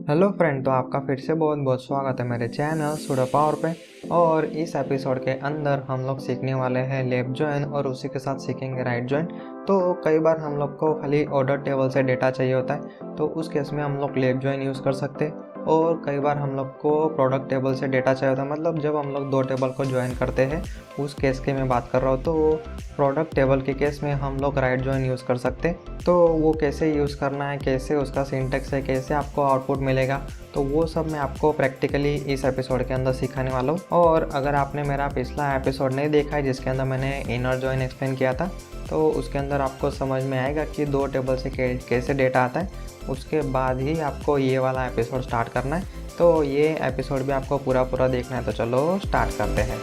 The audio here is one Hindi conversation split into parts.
हेलो फ्रेंड, तो आपका फिर से बहुत बहुत स्वागत है मेरे चैनल सुडो पावर पे। और इस एपिसोड के अंदर हम लोग सीखने वाले हैं लेफ्ट जॉइन और उसी के साथ सीखेंगे राइट जॉइन। तो कई बार हम लोग को खाली ऑर्डर टेबल से डेटा चाहिए होता है, तो उस केस में हम लोग लेफ्ट जॉइन यूज़ कर सकते हैं। और कई बार हम लोग को प्रोडक्ट टेबल से डेटा चाहिए होता है, मतलब जब हम लोग दो टेबल को ज्वाइन करते हैं उस केस की मैं बात कर रहा हूँ। तो प्रोडक्ट टेबल के केस में हम लोग राइट जॉइन यूज़ कर सकते हैं। तो वो कैसे यूज़ करना है, कैसे उसका सिंटेक्स है, कैसे आपको आउटपुट मिलेगा, तो वो सब मैं आपको प्रैक्टिकली इस एपिसोड के अंदर सिखाने वाला हूँ। और अगर आपने मेरा पिछला एपिसोड नहीं देखा है जिसके अंदर मैंने इनर जॉइन एक्सप्लेन किया था, तो उसके अंदर आपको समझ में आएगा कि दो टेबल से कैसे डेटा आता है। उसके बाद ही आपको ये वाला एपिसोड स्टार्ट करना है। तो ये एपिसोड भी आपको पूरा देखना है, तो चलो स्टार्ट करते हैं।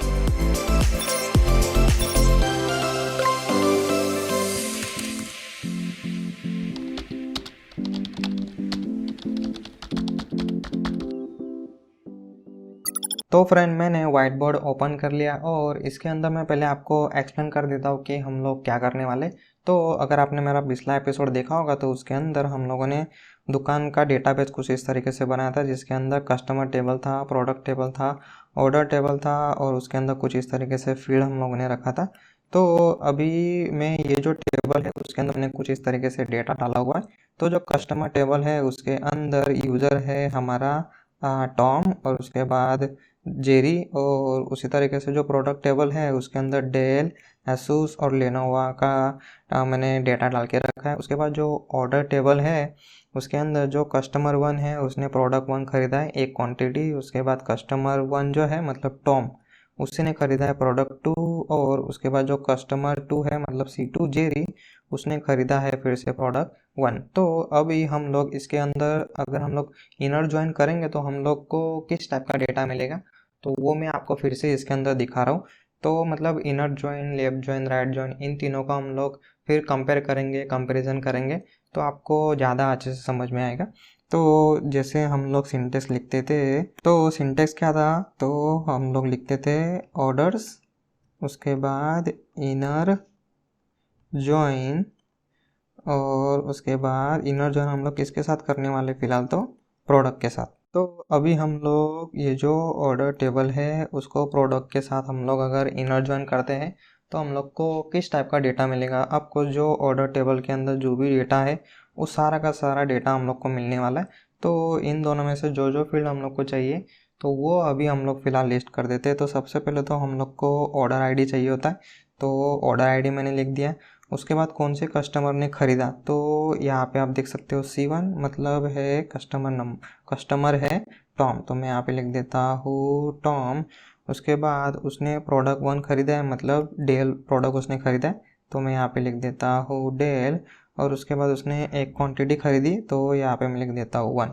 तो फ्रेंड, मैंने वाइट बोर्ड ओपन कर लिया और इसके अंदर मैं पहले आपको एक्सप्लेन कर देता हूँ कि हम लोग क्या करने वाले। तो अगर आपने मेरा पिछला एपिसोड देखा होगा तो उसके अंदर हम लोगों ने दुकान का डेटाबेस कुछ इस तरीके से बनाया था, जिसके अंदर कस्टमर टेबल था, प्रोडक्ट टेबल था, ऑर्डर टेबल था और उसके अंदर कुछ इस तरीके से फील्ड हम लोगों ने रखा था। तो अभी मैं ये जो टेबल है उसके अंदर मैंने कुछ इस तरीके से डेटा डाला हुआ है। तो जो कस्टमर टेबल है उसके अंदर यूज़र है हमारा टॉम, और उसके बाद जेरी, और उसी तरीके से जो प्रोडक्ट टेबल है उसके अंदर डेल, एसूस और लेनोवा का मैंने डेटा डाल के रखा है। उसके बाद जो ऑर्डर टेबल है उसके अंदर जो कस्टमर वन है उसने प्रोडक्ट वन खरीदा है एक क्वांटिटी। उसके बाद कस्टमर वन जो है मतलब टॉम, उसी ने खरीदा है प्रोडक्ट टू। और उसके बाद जो कस्टमर टू है मतलब C2 जेरी, उसने खरीदा है फिर से प्रोडक्ट वन। तो अभी हम लोग इसके अंदर अगर हम लोग इनर ज्वाइन करेंगे तो हम लोग को किस टाइप का डेटा मिलेगा, तो वो मैं आपको फिर से इसके अंदर दिखा रहा हूँ। तो मतलब inner join, left join, right join, इन तीनों का हम लोग फिर कंपेयर करेंगे, कंपैरिजन करेंगे, तो आपको ज़्यादा अच्छे से समझ में आएगा। तो जैसे हम लोग सिंटेक्स लिखते थे, तो सिंटेक्स क्या था, तो हम लोग लिखते थे ऑर्डर्स, उसके बाद इनर ज्वाइन, और उसके बाद इनर ज्वाइन हम लोग किसके साथ करने वाले फ़िलहाल, तो प्रोडक्ट के साथ। तो अभी हम लोग ये जो ऑर्डर टेबल है उसको प्रोडक्ट के साथ हम लोग अगर इनर ज्वाइन करते हैं तो हम लोग को किस टाइप का डेटा मिलेगा। आपको जो ऑर्डर टेबल के अंदर जो भी डेटा है वो सारा का सारा डेटा हम लोग को मिलने वाला है। तो इन दोनों में से जो जो फील्ड हम लोग को चाहिए तो वो अभी हम लोग फ़िलहाल लिस्ट कर देते हैं। तो सबसे पहले तो हम लोग को ऑर्डर आईडी चाहिए होता है, तो ऑर्डर आईडी मैंने लिख दिया। उसके बाद कौन से कस्टमर ने ख़रीदा, तो यहाँ पे आप देख सकते हो C1 मतलब है कस्टमर है टॉम, तो मैं यहाँ पे लिख देता हूँ टॉम। उसके बाद उसने प्रोडक्ट वन ख़रीदा है मतलब डेल प्रोडक्ट उसने ख़रीदा है, तो मैं यहाँ पे लिख देता हूँ डेल। और उसके बाद उसने एक क्वांटिटी ख़रीदी, तो यहाँ पे मैं लिख देता हूँ वन।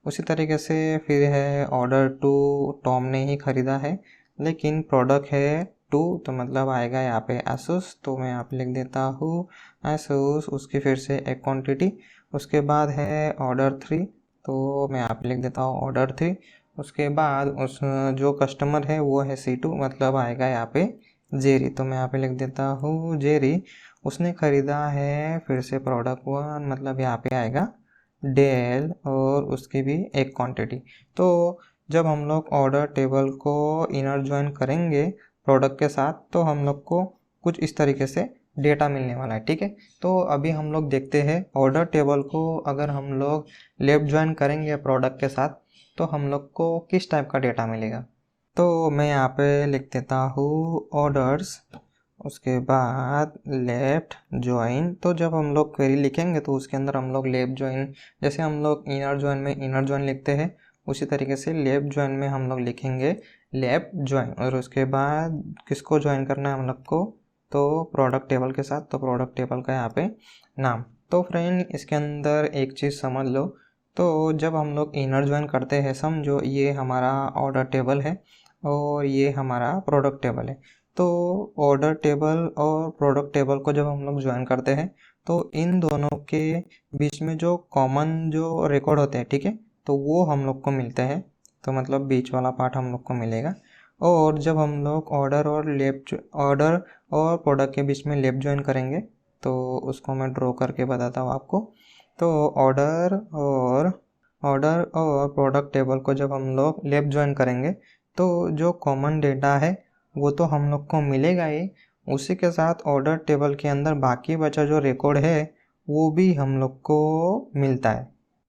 उसी तरीके से फिर है ऑर्डर टू, टॉम ने ही ख़रीदा है लेकिन प्रोडक्ट है टू, तो मतलब आएगा यहाँ पे एसूस, तो मैं यहाँ पे लिख देता हूँ एसूस। उसकी फिर से एक क्वांटिटी। उसके बाद है ऑर्डर थ्री, तो मैं यहाँ पे लिख देता हूँ ऑर्डर थ्री। उसके बाद उस जो कस्टमर है वो है C2, मतलब आएगा यहाँ पे जेरी, तो मैं यहाँ पे लिख देता हूँ जेरी। उसने ख़रीदा है फिर से प्रोडक्ट वन, मतलब यहाँ पे आएगा डेल, और उसकी भी एक क्वांटिटी। तो जब हम लोग ऑर्डर टेबल को इनर ज्वाइन करेंगे प्रोडक्ट के साथ तो हम लोग को कुछ इस तरीके से डेटा मिलने वाला है, ठीक है। तो अभी हम लोग देखते हैं ऑर्डर टेबल को अगर हम लोग लेफ्ट ज्वाइन करेंगे प्रोडक्ट के साथ तो हम लोग को किस टाइप का डेटा मिलेगा। तो मैं यहाँ पे लिख देता हूँ ऑर्डर्स, उसके बाद लेफ्ट ज्वाइन। तो जब हम लोग क्वेरी लिखेंगे तो उसके अंदर हम लोग लेफ्ट ज्वाइन, जैसे हम लोग इनर ज्वाइन में इनर ज्वाइन लिखते हैं उसी तरीके से लेफ्ट ज्वाइन में हम लोग लिखेंगे लेफ्ट ज्वाइन। और उसके बाद किसको ज्वाइन करना है हम लोग को, तो प्रोडक्ट टेबल के साथ, तो प्रोडक्ट टेबल का यहाँ पे नाम। तो फ्रेंड, इसके अंदर एक चीज़ समझ लो, तो जब हम लोग इनर ज्वाइन करते हैं, समझो ये हमारा ऑर्डर टेबल है और ये हमारा प्रोडक्ट टेबल है। तो ऑर्डर टेबल और प्रोडक्ट टेबल को जब हम लोग ज्वाइन करते हैं तो इन दोनों के बीच में जो कॉमन जो रिकॉर्ड होते हैं, ठीक है, तो वो हम लोग को मिलते हैं। तो मतलब बीच वाला पार्ट हम लोग को मिलेगा। और जब हम लोग ऑर्डर और प्रोडक्ट के बीच में लेफ्ट ज्वाइन करेंगे तो उसको मैं ड्रॉ करके बताता हूँ आपको। तो ऑर्डर और ऑर्डर और प्रोडक्ट टेबल को जब हम लोग लेफ्ट ज्वाइन करेंगे तो जो कॉमन डेटा है वो तो हम लोग को मिलेगा ही, उसी के साथ ऑर्डर टेबल के अंदर बाकी बचा जो रिकॉर्ड है वो भी हम लोग को मिलता है।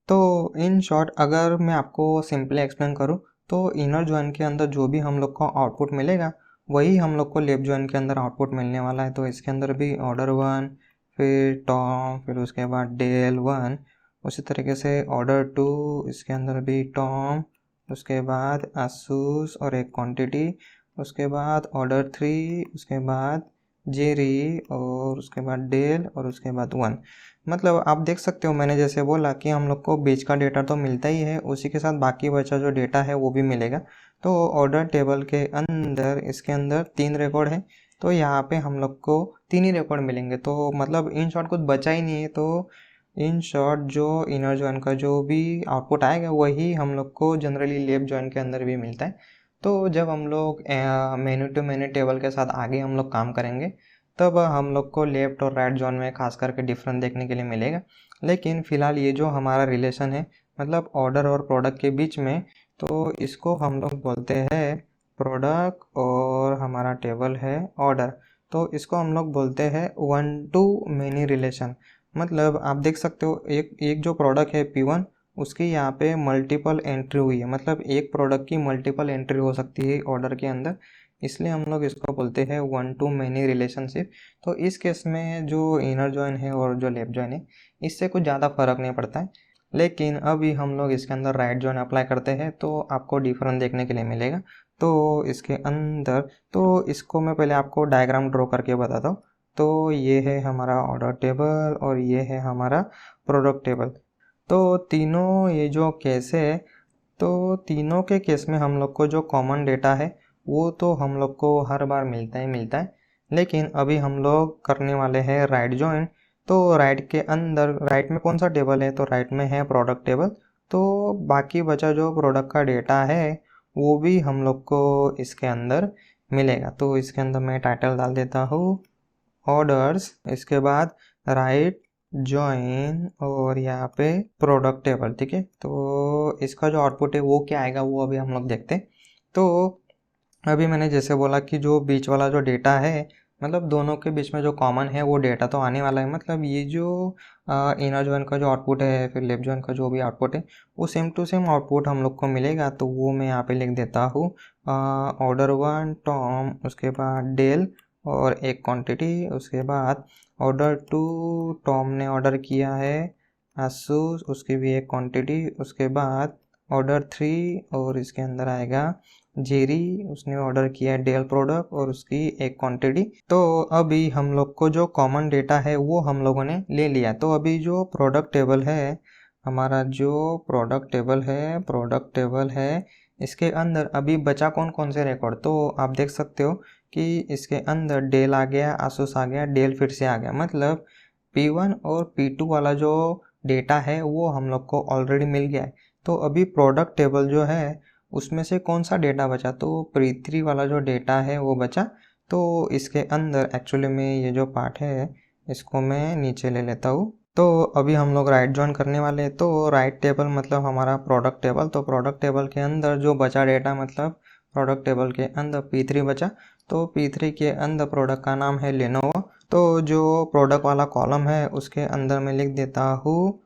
तो इन शॉर्ट अगर मैं आपको सिंपली एक्सप्लेन करूँ तो इनर जॉइन के अंदर जो भी हम लोग को आउटपुट मिलेगा वही हम लोग को लेफ्ट जॉइन के अंदर आउटपुट मिलने वाला है। तो इसके अंदर भी ऑर्डर 1, फिर टॉम, फिर उसके बाद डेल 1, उसी तरीके से ऑर्डर 2, इसके अंदर भी टॉम, उसके बाद आसूस और एक क्वांटिटी, उसके बाद ऑर्डर 3, उसके बाद जेरी और उसके बाद डेल और उसके बाद 1। मतलब आप देख सकते हो मैंने जैसे बोला कि हम लोग को बीच का डेटा तो मिलता ही है, उसी के साथ बाकी बचा जो डेटा है वो भी मिलेगा। तो ऑर्डर टेबल के अंदर इसके अंदर 3 रिकॉर्ड है, तो यहाँ पे हम लोग को 3 ही रिकॉर्ड मिलेंगे। तो मतलब इन शॉर्ट कुछ बचा ही नहीं है। तो इन शॉर्ट जो इनर जॉइन का जो भी आउटपुट आएगा वही हम लोग को जनरली लेफ्ट जॉइन के अंदर भी मिलता है। तो जब हम लोग मेनू टू मेनू टेबल के साथ आगे हम लोग काम करेंगे तब हम लोग को लेफ़्ट और राइट जॉन में खास करके डिफरेंस देखने के लिए मिलेगा। लेकिन फ़िलहाल ये जो हमारा रिलेशन है मतलब ऑर्डर और प्रोडक्ट के बीच में, तो इसको हम लोग बोलते हैं प्रोडक्ट और हमारा टेबल है ऑर्डर। तो इसको हम लोग बोलते हैं 1 to many रिलेशन। मतलब आप देख सकते हो एक जो प्रोडक्ट है P1 उसकी यहाँ पे मल्टीपल एंट्री हुई है, मतलब एक प्रोडक्ट की मल्टीपल एंट्री हो सकती है ऑर्डर के अंदर, इसलिए हम लोग इसको बोलते हैं 1 to many रिलेशनशिप। तो इस केस में जो इनर जॉइन है और जो लेफ्ट जॉइन है इससे कुछ ज़्यादा फर्क नहीं पड़ता है। लेकिन अभी हम लोग इसके अंदर राइट जॉइन अप्लाई करते हैं तो आपको डिफरेंस देखने के लिए मिलेगा। तो इसके अंदर तो इसको मैं पहले आपको डायग्राम ड्रॉ करके बताता हूँ। तो ये है हमारा ऑर्डर टेबल और ये है हमारा प्रोडक्ट टेबल। तो तीनों ये जो केस है तो तीनों के केस में हम लोग को जो कॉमन डेटा है वो तो हम लोग को हर बार मिलता ही मिलता है। लेकिन अभी हम लोग करने वाले हैं राइट जॉइन। तो राइट के अंदर राइट में कौन सा टेबल है, तो राइट में है प्रोडक्ट टेबल। तो बाकी बचा जो प्रोडक्ट का डेटा है वो भी हम लोग को इसके अंदर मिलेगा। तो इसके अंदर मैं टाइटल डाल देता हूँ ऑर्डर्स, इसके बाद राइट जॉइन और यहाँ पे प्रोडक्ट टेबल। ठीक है, तो इसका जो आउटपुट है वो क्या आएगा वो अभी हम लोग देखते हैं। तो अभी मैंने जैसे बोला कि जो बीच वाला जो डेटा है मतलब दोनों के बीच में जो कॉमन है वो डेटा तो आने वाला है। मतलब ये जो इनर जॉइन का जो आउटपुट है फिर लेफ्ट जॉइन का जो भी आउटपुट है वो सेम टू सेम आउटपुट हम लोग को मिलेगा। तो वो मैं यहाँ पे लिख देता हूँ ऑर्डर 1 टॉम, उसके बाद डेल और एक क्वांटिटी, उसके बाद ऑर्डर 2 टॉम ने ऑर्डर किया है आसूस, उसकी भी एक क्वांटिटी, उसके बाद ऑर्डर 3 और इसके अंदर आएगा जेरी, उसने ऑर्डर किया है डेल प्रोडक्ट और उसकी एक क्वांटिटी। तो अभी हम लोग को जो कॉमन डेटा है वो हम लोगों ने ले लिया। तो अभी जो प्रोडक्ट टेबल है हमारा जो प्रोडक्ट टेबल है इसके अंदर अभी बचा कौन कौन से रिकॉर्ड, तो आप देख सकते हो कि इसके अंदर डेल आ गया, आसूस आ गया, डेल फिर से आ गया। मतलब P1 और P2 वाला जो डेटा है वो हम लोग को ऑलरेडी मिल गया है। तो अभी प्रोडक्ट टेबल जो है उसमें से कौन सा डेटा बचा, तो P3 वाला जो डेटा है वो बचा। तो इसके अंदर एक्चुअली में ये जो पार्ट है इसको मैं नीचे ले लेता हूँ। तो अभी हम लोग राइट जॉइन करने वाले हैं। तो राइट टेबल मतलब हमारा प्रोडक्ट टेबल। तो प्रोडक्ट टेबल के अंदर जो बचा डेटा मतलब प्रोडक्ट टेबल के अंदर P3 बचा। तो P3 के अंदर प्रोडक्ट का नाम है लेनोवो। तो जो प्रोडक्ट वाला कॉलम है उसके अंदर मैं लिख देता हूँ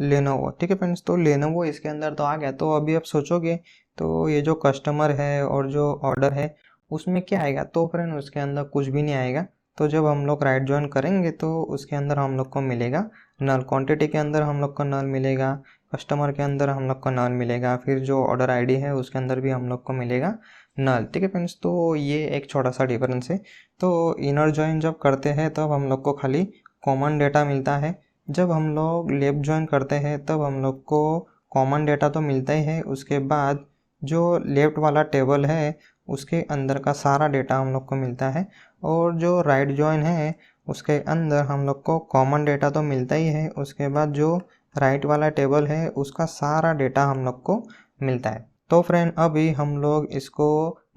लेनोवो। ठीक है फ्रेंड्स, तो लेनोवो इसके अंदर तो आ गया। तो अभी आप सोचोगे तो ये जो कस्टमर है और जो ऑर्डर है उसमें क्या आएगा, तो फ्रेंड उसके अंदर कुछ भी नहीं आएगा। तो जब हम लोग राइट जॉइन करेंगे तो उसके अंदर हम लोग को मिलेगा नल, क्वांटिटी के अंदर हम लोग को नल मिलेगा, कस्टमर के अंदर हम लोग को नल मिलेगा, फिर जो ऑर्डर आईडी है उसके अंदर भी हम लोग को मिलेगा नल। ठीक है फ्रेंड्स, तो ये एक छोटा सा डिफरेंस है। तो इनर जॉइन जब करते हैं तब हम लोग को खाली कॉमन डेटा मिलता है, जब हम लोग लेफ्ट जॉइन करते हैं तब हम लोग को कॉमन डेटा तो मिलता ही है, उसके बाद जो लेफ्ट वाला टेबल है उसके अंदर का सारा डेटा हम लोग को मिलता है। और जो राइट जॉइन है उसके अंदर हम लोग को कॉमन डेटा तो मिलता ही है, उसके बाद जो राइट वाला टेबल है उसका सारा डेटा हम लोग को मिलता है। तो फ्रेंड अभी हम लोग इसको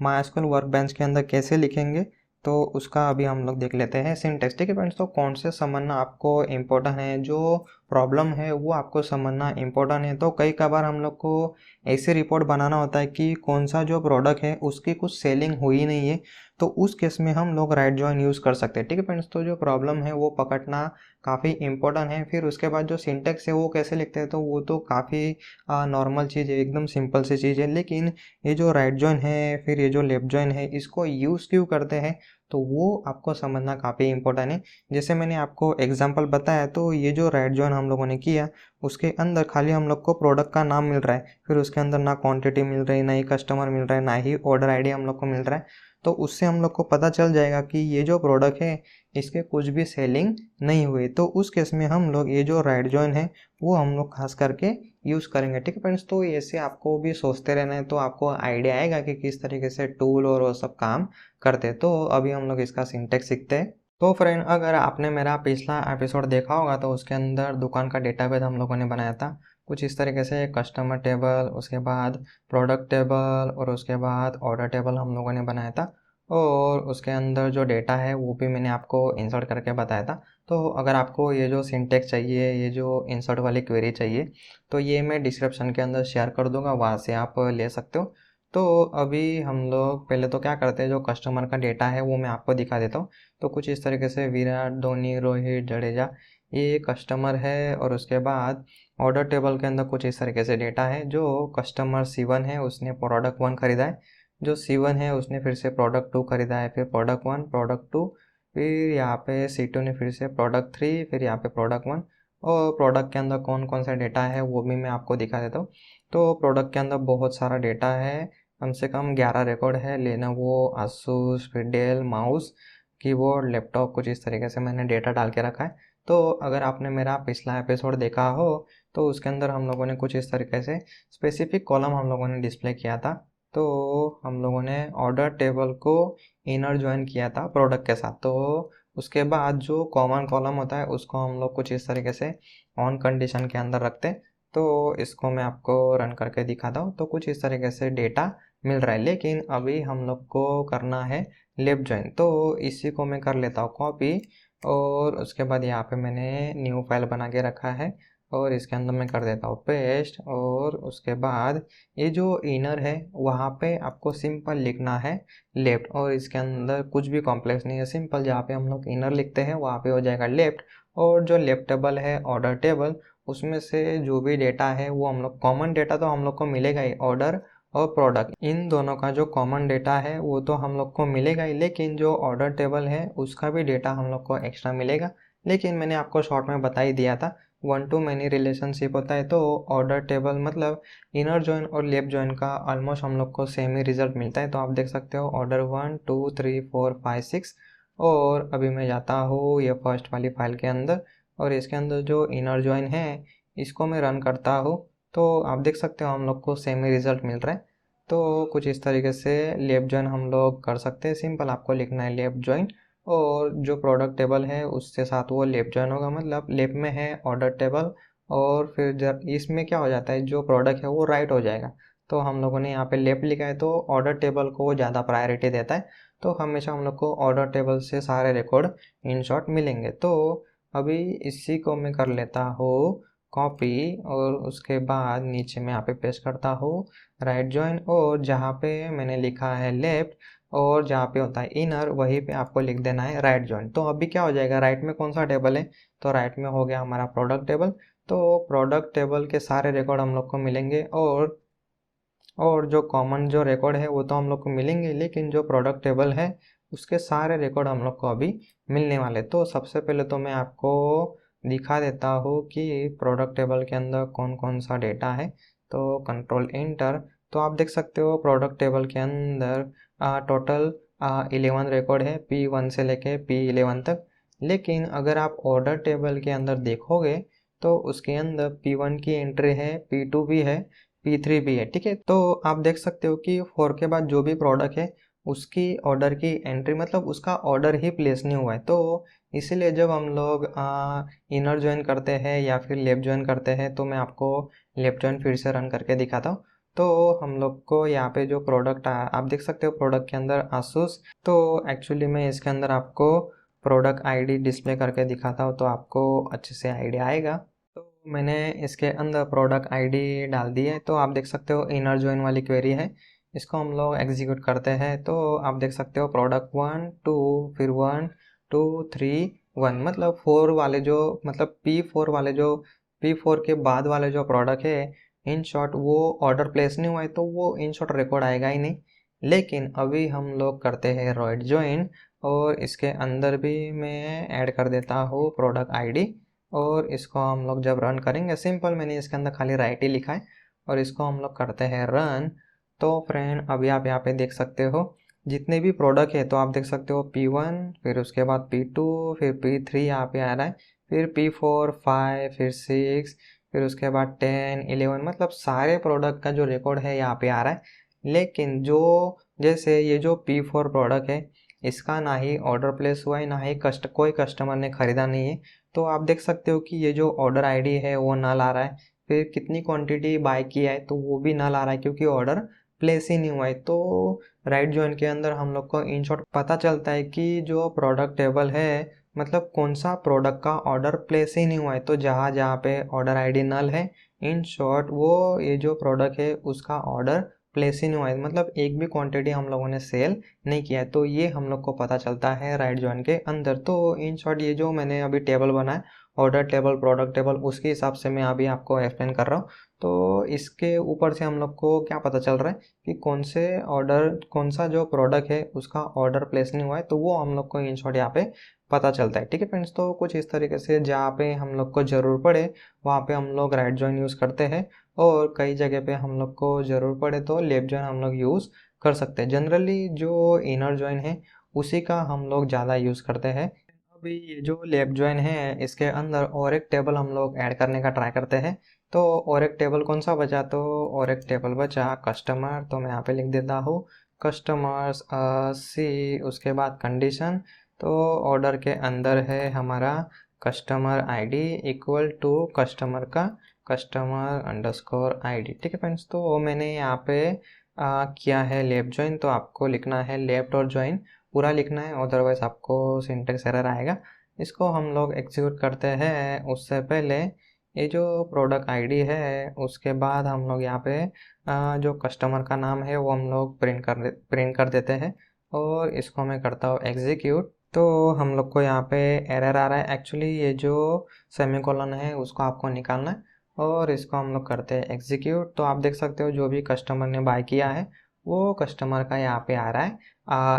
MySQL वर्कबेंच के अंदर कैसे लिखेंगे तो उसका अभी हम लोग देख लेते हैं सिंटैक्स। ठीक है फ्रेंड्स, तो कौन से समझना आपको इम्पोर्टेंट है, जो प्रॉब्लम है वो आपको समझना इम्पोर्टेंट है। तो कई कबार हम लोग को ऐसी रिपोर्ट बनाना होता है कि कौन सा जो प्रोडक्ट है उसकी कुछ सेलिंग हुई नहीं है, तो उस केस में हम लोग राइट जॉइन यूज़ कर सकते हैं। ठीक है फ्रेंड्स, तो जो प्रॉब्लम है वो पकड़ना काफ़ी इम्पोर्टेंट है। फिर उसके बाद जो सिंटेक्स है वो कैसे लिखते हैं, तो वो तो काफ़ी नॉर्मल चीज़ है, एकदम सिंपल सी चीज़ है। लेकिन ये जो राइट जॉइन है, फिर ये जो लेफ्ट जॉइन है, इसको यूज़ क्यों करते हैं, तो वो आपको समझना काफ़ी इम्पोर्टेंट है। जैसे मैंने आपको एग्जांपल बताया, तो ये जो राइट जॉइन हम लोगों ने किया, उसके अंदर खाली हम लोग को प्रोडक्ट का नाम मिल रहा है, फिर उसके अंदर ना क्वांटिटी मिल रही, ना ही कस्टमर मिल रहा है, ना ही ऑर्डर आईडी हम लोग को मिल रहा है। तो उससे हम लोग को पता चल जाएगा कि ये जो प्रोडक्ट है इसके कुछ भी सेलिंग नहीं हुई। तो उस केस में हम लोग ये जो राइट जॉइन है वो हम लोग खास करके यूज़ करेंगे। ठीक है फ्रेंड्स, तो ऐसे आपको भी सोचते रहना है, तो आपको आइडिया आएगा कि किस तरीके से टूल और वो सब काम करते हैं। तो अभी हम लोग इसका सिंटेक्स सीखते हैं। तो फ्रेंड, अगर आपने मेरा पिछला एपिसोड देखा होगा तो उसके अंदर दुकान का डेटाबेस हम लोगों ने बनाया था कुछ इस तरीके से, कस्टमर टेबल, उसके बाद प्रोडक्ट टेबल और उसके बाद ऑर्डर टेबल हम लोगों ने बनाया था। और उसके अंदर जो डेटा है वो भी मैंने आपको इंसर्ट करके बताया था। तो अगर आपको ये जो सिंटेक्स चाहिए, ये जो इंसर्ट वाली क्वेरी चाहिए, तो ये मैं डिस्क्रिप्शन के अंदर शेयर कर दूंगा, वहाँ से आप ले सकते हो। तो अभी हम लोग पहले तो क्या करते हैं, जो कस्टमर का डेटा है वो मैं आपको दिखा देता हूँ। तो कुछ इस तरीके से विराट, धोनी, रोहित, जडेजा, ये कस्टमर है। और उसके बाद ऑर्डर टेबल के अंदर कुछ इस तरीके से डेटा है। जो कस्टमर C1 है उसने प्रोडक्ट 1 खरीदा है, जो C1 है उसने फिर से प्रोडक्ट 2 खरीदा है, फिर प्रोडक्ट 1, प्रोडक्ट 2, फिर यहाँ पे C2 ने फिर से प्रोडक्ट 3, फिर यहाँ पे प्रोडक्ट 1। और प्रोडक्ट के अंदर कौन कौन सा डेटा है वो भी मैं आपको दिखा देता हूँ। तो प्रोडक्ट के अंदर बहुत सारा डेटा है, कम से कम 11 रिकॉर्ड है। लेनोवो, आसूस, फिर डेल, माउस, कीबोर्ड, लैपटॉप, कुछ इस तरीके से मैंने डेटा डाल के रखा है। तो अगर आपने मेरा पिछला एपिसोड देखा हो तो उसके अंदर हम लोगों ने कुछ इस तरीके से स्पेसिफिक कॉलम हम लोगों ने डिस्प्ले किया था। तो हम लोगों ने ऑर्डर टेबल को इनर ज्वाइन किया था प्रोडक्ट के साथ। तो उसके बाद जो कॉमन कॉलम होता है उसको हम लोग कुछ इस तरीके से ऑन कंडीशन के अंदर रखते हैं। तो इसको मैं आपको रन करके दिखाता हूँ। तो कुछ इस तरीके से डेटा मिल रहा है, लेकिन अभी हम लोग को करना है लेफ्ट ज्वाइन। तो इसी को मैं कर लेता हूँ कॉपी, और उसके बाद यहाँ पे मैंने न्यू फाइल बना के रखा है और इसके अंदर मैं कर देता हूँ पेस्ट। और उसके बाद ये जो इनर है वहाँ पे आपको सिंपल लिखना है लेफ्ट, और इसके अंदर कुछ भी कॉम्प्लेक्स नहीं है, सिंपल जहाँ पे हम लोग इनर लिखते हैं वहाँ पे हो जाएगा लेफ्ट। और जो लेफ्ट टेबल है ऑर्डर टेबल, उसमें से जो भी डेटा है वो हम लोग, कॉमन डेटा तो हम लोग को मिलेगा ही, ऑर्डर और प्रोडक्ट, इन दोनों का जो कॉमन डेटा है वो तो हम लोग को मिलेगा ही, लेकिन जो ऑर्डर टेबल है उसका भी डेटा हम लोग को एक्स्ट्रा मिलेगा। लेकिन मैंने आपको शॉर्ट में बता ही दिया था, 1 to many रिलेशनशिप होता है। तो ऑर्डर टेबल मतलब इनर जॉइन और लेफ्ट जॉइन का ऑलमोस्ट हम लोग को सेम ही रिजल्ट मिलता है। तो आप देख सकते हो ऑर्डर 1 2 3 4 5 6। और अभी मैं जाता हूँ ये फर्स्ट वाली फाइल के अंदर, और इसके अंदर जो इनर जॉइन है इसको मैं रन करता हूँ। तो आप देख सकते हो हम लोग को सेम ही रिजल्ट मिल रहा है। तो कुछ इस तरीके से लेफ्ट जॉइन हम लोग कर सकते हैं। सिंपल आपको लिखना है लेफ्ट जॉइन, और जो प्रोडक्ट टेबल है उसके साथ वो लेफ्ट जॉइन होगा, मतलब लेफ्ट में है ऑर्डर टेबल, और फिर जब इसमें क्या हो जाता है जो प्रोडक्ट है वो राइट हो जाएगा। तो हम लोगों ने यहाँ पे लेफ्ट लिखा है, तो ऑर्डर टेबल को वो ज़्यादा प्रायोरिटी देता है। तो हमेशा हम लोग को ऑर्डर टेबल से सारे रिकॉर्ड इन शॉर्ट मिलेंगे। तो अभी इसी को मैं कर लेता हूँ कॉपी, और उसके बाद नीचे में यहाँ पे पेस्ट करता हूँ राइट जॉइन, और जहाँ पे मैंने लिखा है लेफ्ट और जहाँ पे होता है इनर वहीं पे आपको लिख देना है राइट जॉइन। तो अभी क्या हो जाएगा, राइट में कौन सा टेबल है, तो राइट में हो गया हमारा प्रोडक्ट टेबल। तो प्रोडक्ट टेबल के सारे रिकॉर्ड हम लोग को मिलेंगे, और जो कॉमन जो रिकॉर्ड है वो तो हम लोग को मिलेंगे, लेकिन जो प्रोडक्ट टेबल है उसके सारे रिकॉर्ड हम लोग को अभी मिलने वाले। तो सबसे पहले तो मैं आपको दिखा देता हूँ कि प्रोडक्ट टेबल के अंदर कौन कौन सा डेटा है। तो कंट्रोल इंटर, तो आप देख सकते हो प्रोडक्ट टेबल के अंदर टोटल 11 रिकॉर्ड है, P1 से लेके P11 तक। लेकिन अगर आप ऑर्डर टेबल के अंदर देखोगे तो उसके अंदर P1 की एंट्री है, P2 भी है, P3 भी है। ठीक है, तो आप देख सकते हो कि 4 के बाद जो भी प्रोडक्ट है उसकी ऑर्डर की एंट्री, मतलब उसका ऑर्डर ही प्लेस नहीं हुआ है। तो इसीलिए जब हम लोग इनर ज्वाइन करते हैं या फिर लेफ्ट ज्वाइन करते हैं, तो मैं आपको लेफ्ट ज्वाइन फिर से रन करके दिखाता हूँ। तो हम लोग को यहाँ पे जो प्रोडक्ट आप देख सकते हो प्रोडक्ट के अंदर आसूस। तो एक्चुअली मैं इसके अंदर आपको प्रोडक्ट आईडी डिस्प्ले करके दिखाता हूँ तो आपको अच्छे से आइडिया आएगा। तो मैंने इसके अंदर प्रोडक्ट आईडी डाल दी है, तो आप देख सकते हो इनर जॉइन वाली क्वेरी है। इसको हम लोग एग्जीक्यूट करते हैं तो आप देख सकते हो प्रोडक्ट 1 2 फिर 1 2 3 1, मतलब 4 वाले जो, मतलब P4 वाले जो, P4 के बाद वाले जो प्रोडक्ट है, इन शॉर्ट वो ऑर्डर प्लेस नहीं हुआ है तो वो इन शॉर्ट रिकॉर्ड आएगा ही नहीं। लेकिन अभी हम लोग करते हैं राइट जॉइन, और इसके अंदर भी मैं ऐड कर देता हूँ प्रोडक्ट आईडी, और इसको हम लोग जब रन करेंगे, सिंपल मैंने इसके अंदर खाली राइट ही लिखा है, और इसको हम लोग करते हैं रन। तो फ्रेंड अभी आप यहाँ पे देख सकते हो जितने भी प्रोडक्ट है, तो आप देख सकते हो P1, फिर उसके बाद P2, फिर P3 यहाँ पे आ रहा है, फिर P4 5, फिर 6, फिर उसके बाद 10 11, मतलब सारे प्रोडक्ट का जो रिकॉर्ड है यहाँ पे आ रहा है। लेकिन जो, जैसे ये जो P4 प्रोडक्ट है, इसका ना ही ऑर्डर प्लेस हुआ है, ना ही कोई कस्टमर ने ख़रीदा नहीं है। तो आप देख सकते हो कि ये जो ऑर्डर आईडी है वो नल आ रहा है, फिर कितनी क्वांटिटी बाय किया है तो वो भी नल आ रहा है, क्योंकि ऑर्डर प्लेस ही नहीं हुआ है। तो राइट जॉइन के अंदर हम लोग को इन शॉर्ट पता चलता है कि जो प्रोडक्ट टेबल है, मतलब कौन सा प्रोडक्ट का ऑर्डर प्लेस ही नहीं हुआ है, तो जहाँ जहाँ पे ऑर्डर आईडी नल है, इन शॉर्ट वो ये जो प्रोडक्ट है उसका ऑर्डर प्लेस ही नहीं हुआ है, मतलब एक भी क्वांटिटी हम लोगों ने सेल नहीं किया है। तो ये हम लोग को पता चलता है राइट जॉइन के अंदर। तो इन शॉर्ट ये जो मैंने अभी टेबल बनाया, ऑर्डर टेबल, प्रोडक्ट टेबल, उसके हिसाब से मैं अभी आपको एक्सप्लेन कर रहा हूँ। तो इसके ऊपर से हम लोग को क्या पता चल रहा है कि कौन से ऑर्डर, कौन सा जो प्रोडक्ट है उसका ऑर्डर प्लेस नहीं हुआ है, तो वो हम लोग को इन शॉर्ट यहाँ पे पता चलता है। ठीक है फ्रेंड्स, तो कुछ इस तरीके से जहाँ पे हम लोग को ज़रूर पड़े वहाँ पे हम लोग राइट जॉइन यूज़ करते हैं, और कई जगह पे हम लोग को ज़रूर पड़े तो लेफ्ट जॉइन हम लोग यूज़ कर सकते हैं। जनरली जो इनर जॉइन है उसी का हम लोग ज़्यादा यूज़ करते हैं। अभी ये जो लेफ्ट जॉइन है इसके अंदर और एक टेबल हम लोग ऐड करने का ट्राई करते हैं। तो और एक टेबल कौन सा बचा, तो और एक टेबल बचा कस्टमर, तो मैं यहाँ पे लिख देता हूँ कस्टमर्स सी, उसके बाद कंडीशन। तो ऑर्डर के अंदर है हमारा customer ID equal to customer का कस्टमर अंडरस्कोर आईडी। ठीक है फ्रेंड्स, तो मैंने यहाँ पे किया है लेफ्ट जॉइन, तो आपको लिखना है लेफ्ट और जॉइन पूरा लिखना है, अदरवाइज आपको सिंटेक्स एरर आएगा। इसको हम लोग एग्जीक्यूट करते हैं, उससे पहले ये जो प्रोडक्ट आईडी है उसके बाद हम लोग यहाँ पे जो कस्टमर का नाम है वो हम लोग प्रिंट कर देते हैं, और इसको मैं करता हूँ एग्जीक्यूट। तो हम लोग को यहाँ पे एरर आ रहा है, एक्चुअली ये जो सेमीकोलन है उसको आपको निकालना है, और इसको हम लोग करते हैं एग्जीक्यूट। तो आप देख सकते हो जो भी कस्टमर ने बाय किया है वो कस्टमर का यहाँ पे आ रहा है,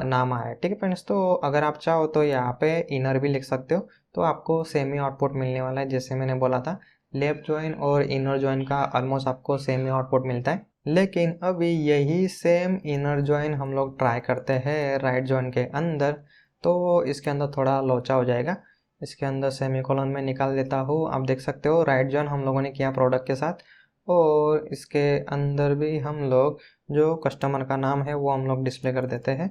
नाम आया है। ठीक है फ्रेंड्स, तो अगर आप चाहो तो यहाँ पे इनर भी लिख सकते हो, तो आपको सेम ही आउटपुट मिलने वाला है। जैसे मैंने बोला था लेफ्ट जॉइन और इनर जॉइन का ऑलमोस्ट आपको सेम ही आउटपुट मिलता है। लेकिन अभी यही सेम इनर जॉइन हम लोग ट्राई करते हैं राइट जॉइन के अंदर, तो इसके अंदर थोड़ा लोचा हो जाएगा। इसके अंदर सेमीकोलन में निकाल देता हूँ। आप देख सकते हो राइट जॉइन हम लोगों ने किया प्रोडक्ट के साथ, और इसके अंदर भी हम लोग जो कस्टमर का नाम है वो हम लोग डिस्प्ले कर देते हैं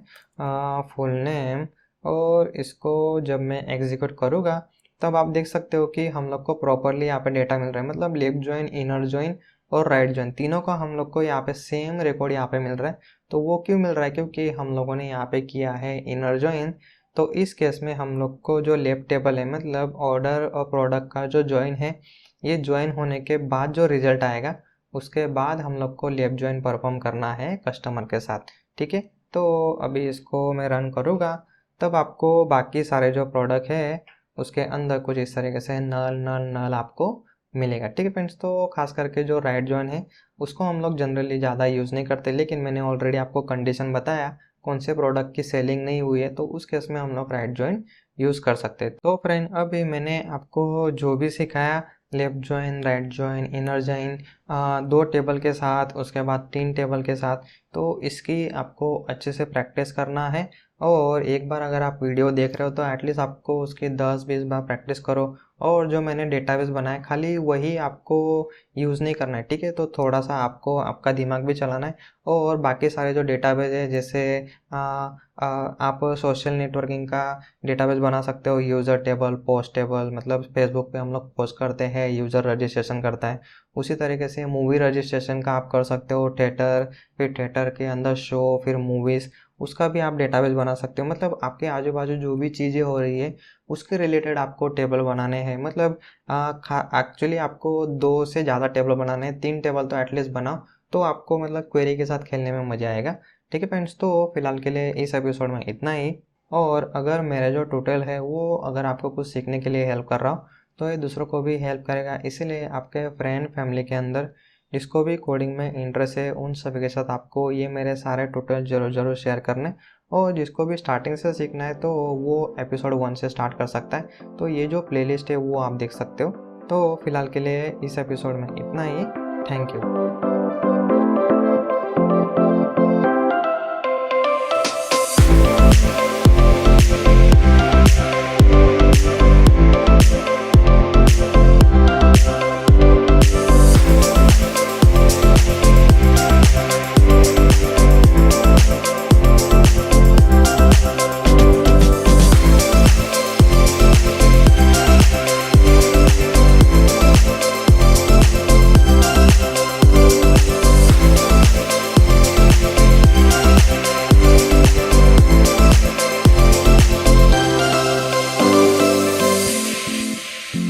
फुल नेम, और इसको जब मैं एग्जीक्यूट करूँगा तब आप देख सकते हो कि हम लोग को प्रॉपरली यहाँ पे डेटा मिल रहा है, मतलब लेफ्ट जॉइन, इनर जॉइन और राइट जॉइन तीनों का हम लोग को यहाँ पे सेम रिकॉर्ड यहाँ पे मिल रहा है। तो वो क्यों मिल रहा है, क्योंकि हम लोगों ने यहाँ पे किया है इनर जॉइन। तो इस केस में हम लोग को जो लेफ्ट टेबल है, मतलब ऑर्डर और प्रोडक्ट का जो जॉइन है, ये ज्वाइन होने के बाद जो रिजल्ट आएगा उसके बाद हम लोग को लेफ्ट ज्वाइन परफॉर्म करना है कस्टमर के साथ। ठीक है, तो अभी इसको मैं रन करूँगा, तब आपको बाकी सारे जो प्रोडक्ट है उसके अंदर कुछ इस तरीके से नल नल नल आपको मिलेगा। ठीक है फ्रेंड्स, तो खास करके जो राइट ज्वाइन है उसको हम लोग जनरली ज़्यादा यूज़ नहीं करते, लेकिन मैंने ऑलरेडी आपको कंडीशन बताया कौन से प्रोडक्ट की सेलिंग नहीं हुई है, तो उस केस में हम लोग राइट ज्वाइन यूज़ कर सकते हैं। तो फ्रेंड अभी मैंने आपको जो भी सिखाया, left join, right join, inner join, 2 table के साथ, उसके बाद 3 टेबल के साथ, तो इसकी आपको अच्छे से प्रैक्टिस करना है। और एक बार अगर आप वीडियो देख रहे हो तो एटलीस्ट आपको उसकी 10-20 बार प्रैक्टिस करो, और जो मैंने डेटाबेस बनाया खाली वही आपको यूज़ नहीं करना है। ठीक है, तो थोड़ा सा आपको आपका दिमाग भी चलाना है, और बाकी सारे जो डेटाबेस है जैसे आप सोशल नेटवर्किंग का डेटाबेस बना सकते हो, यूज़र टेबल, पोस्ट टेबल, मतलब फेसबुक पे हम लोग पोस्ट करते हैं, यूज़र रजिस्ट्रेशन करता है, उसी तरीके से मूवी रजिस्ट्रेशन का आप कर सकते हो, थिएटर, फिर थिएटर के अंदर शो, फिर मूवीज़, उसका भी आप डेटाबेस बना सकते हो। मतलब आपके आजू बाजू जो भी चीज़ें हो रही है उसके रिलेटेड आपको टेबल बनाने हैं। मतलब एक्चुअली आपको 2 से ज़्यादा टेबल बनाने हैं, 3 टेबल तो एटलीस्ट बनाओ, तो आपको मतलब क्वेरी के साथ खेलने में मज़ा आएगा। ठीक है फ्रेंड्स, तो फिलहाल के लिए इस एपिसोड में इतना ही। और अगर मेरा जो ट्यूटोरियल है वो अगर आपको कुछ सीखने के लिए हेल्प कर रहा हो तो ये दूसरों को भी हेल्प करेगा। इसीलिए आपके फ्रेंड फैमिली के अंदर जिसको भी कोडिंग में इंटरेस्ट है उन सभी के साथ आपको ये मेरे सारे ट्यूटोरियल ज़रूर शेयर करने। और जिसको भी स्टार्टिंग से सीखना है तो वो एपिसोड 1 से स्टार्ट कर सकता है। तो ये जो प्लेलिस्ट है वो आप देख सकते हो। तो फिलहाल के लिए इस एपिसोड में इतना ही। Thank you.